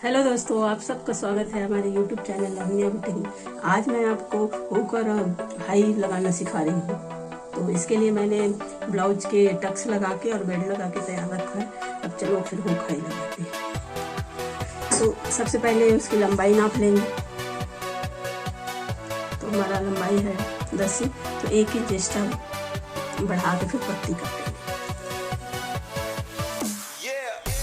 Hello दोस्तों, आप सबका स्वागत है हमारे यूट्यूब चैनल लवनिया बुटीक। आज मैं आपको हुक और हाई लगाना सिखा रही हूँ। तो इसके लिए मैंने ब्लाउज के टक्स लगा के और बेल्ट लगा के तैयार रखा है। अब चलो फिर हुक हाई लगाते हैं। तो सबसे पहले उसकी लंबाई नाप लेंगे। तो हमारा लंबाई है 10 इंच, तो 1 इंच एक्स्ट्रा बढ़ा के फिर पट्टी काटेंगे।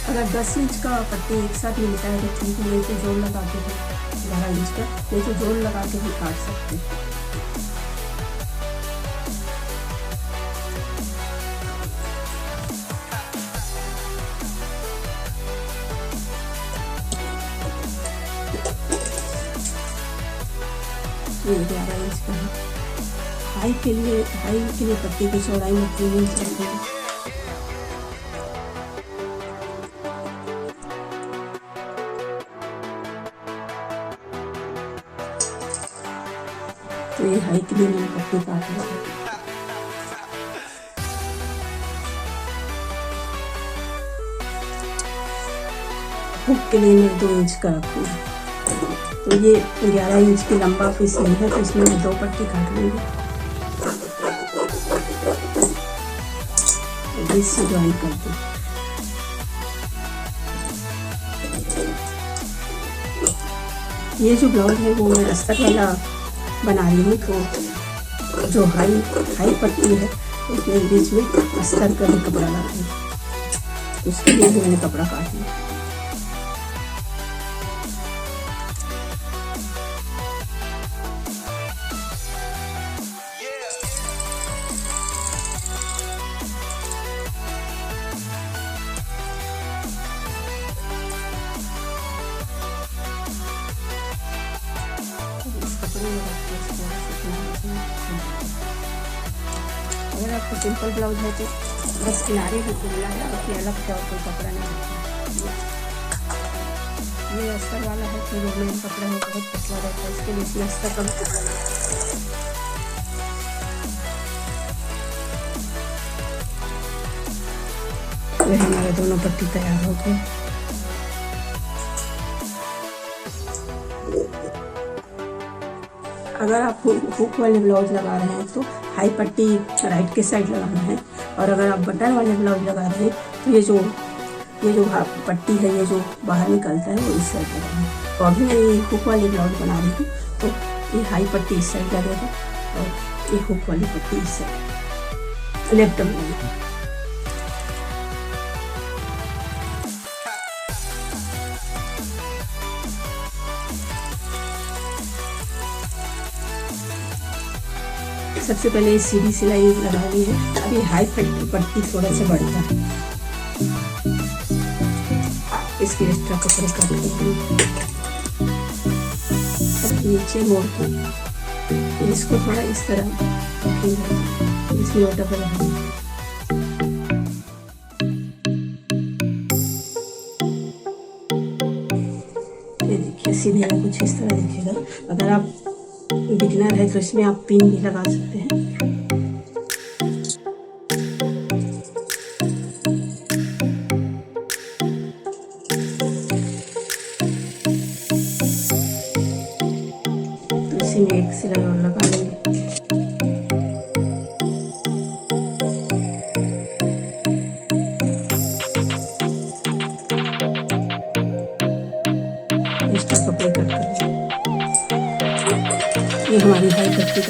अगर 10 इंच का पट्टी एक साथ मिलता है तो ठीक है, नहीं तो जोड़ लगा के भी 11 इंच का, नहीं तो जोड़ लगा के भी काट सकते हैं। ये 11 इंच का है। हाई के लिए पट्टी की चौड़ाई में 3 इंच रखेंगे। तो ये हाई के लिए मैंने पट्टी काट ली। हुक के लिए मैं 2 इंच का रखूँगी। तो ये 11 इंच की लंबा पीस नहीं है, तो इसमें मैं 2 पट्टी काट लूँगी। बीच से ज्वाइन कर दूँ। ये जो ब्लाउज है वो मैं अस्तर वाला बना रही हूँ। तो जो हाई पट्टी है उसमें बीच में अस्तर का भी कपड़ा लगा है, उसके लिए भी मैंने कपड़ा काट लिया। अगर आपको सिंपल ब्लाउज है तो बस किनारे ही खुलना है, उसके अलग से और कोई कपड़ा नहीं है। ये अस्तर वाला है, तो जो मेन कपड़ा है बहुत पतला रहता है, इसके लिए इसमें अस्तर कम कपड़ा नहीं। तो हमारे दोनों पट्टी तैयार हो गए। अगर आप हुक वाले ब्लाउज लगा रहे हैं तो हाई पट्टी राइट के साइड लगाना है, और अगर आप बटन वाले ब्लाउज लगा रहे हैं तो ये जो पट्टी है, ये जो बाहर निकलता है वो इस साइड लगाना है। तो अभी मैं ये हुक वाली ब्लाउज बना रही हूँ, तो ये हाई पट्टी इस साइड लगेगा और ये हुक वाली पट्टी इस साइड लेफ्ट में लगेगी। सबसे पहले सीधी सिलाई लगानी है। अभी हाई पट्टी थोड़ा सा बढ़ता है, इसके एक्स्ट्रा कपड़े काट लेंगे। अब नीचे मोड़ के इसको थोड़ा इस तरह इसमें डबल है। ये देखिए सीधे कुछ इस तरह दिखेगा। अगर आप बिगिनर है तो इसमें आप पिन भी लगा सकते हैं। तो इसी में एक सिलाई और लगा लेंगे। एक्स्ट्रा कपड़े कट कर ये हमारी हाई पट्टी का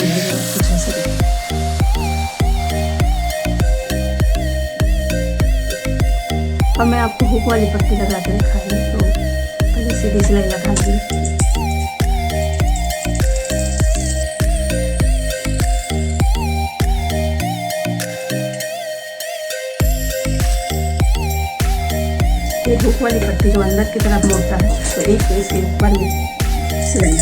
कुछ ऐसा दिखता है। अब मैं आपको हुक वाली पट्टी लगा के दिखा रही हूँ। तो पहले सीधी सिलाई लगा दी, ये हुक वाली पट्टी जो अंदर की तरफ मोड़ता है, तो एक इसके ऊपर में सिलाई।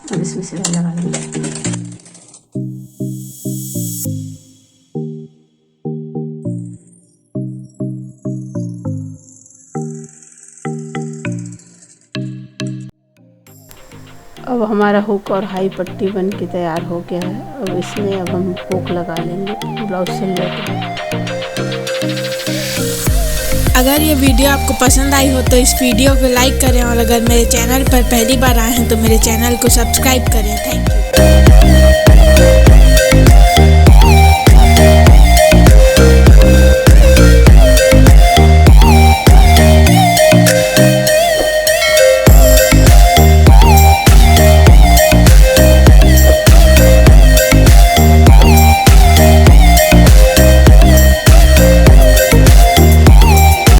अब इसमें सिलाई लगा लेंगे। अब हमारा हुक और हाई पट्टी बन के तैयार हो गया है। अब इसमें अब हम हुक लगा लेंगे ब्लाउज सिलने के। अगर ये वीडियो आपको पसंद आई हो तो इस वीडियो को लाइक करें और अगर मेरे चैनल पर पहली बार आए हैं तो मेरे चैनल को सब्सक्राइब करें। Thank you.